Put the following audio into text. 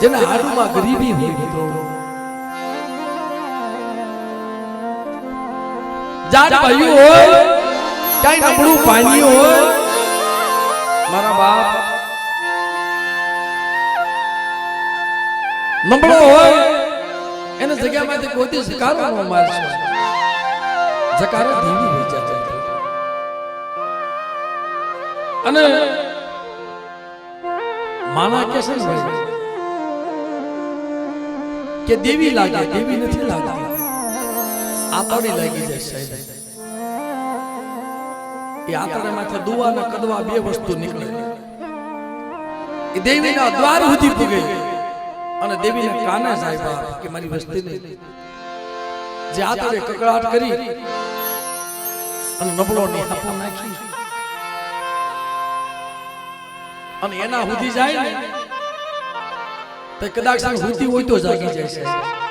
જેના હાડુમાં ગરીબી હોય મિત્રો, જાત ભાઈઓ હોય, કઈ નબળું પાણી હોય, મારા બાપ નબળો હોય એને જગ્યામાંથી કોઈ દી શિકારો ન મારશે, જકારો ધીમી હોય જાય. અને માના કે છે ભાઈ કે દેવી લાગે, દેવી નથી લાગતી, આતડી લાગી જાય સાહેબ. એ આતડામાંથી દુવા અને કદવા બે વસ્તુ નીકળે. એ દેવીના દ્વાર સુધી પૂગે અને દેવીને કાને સાહેબ કે મારી વસ્તીને જે આતડે કકડાટ કરી અને નબળો ની હાપો નાખી અને એના સુધી જાય ને તો કદાચ હુતી હોય તો જાગી જાય સાહેબ.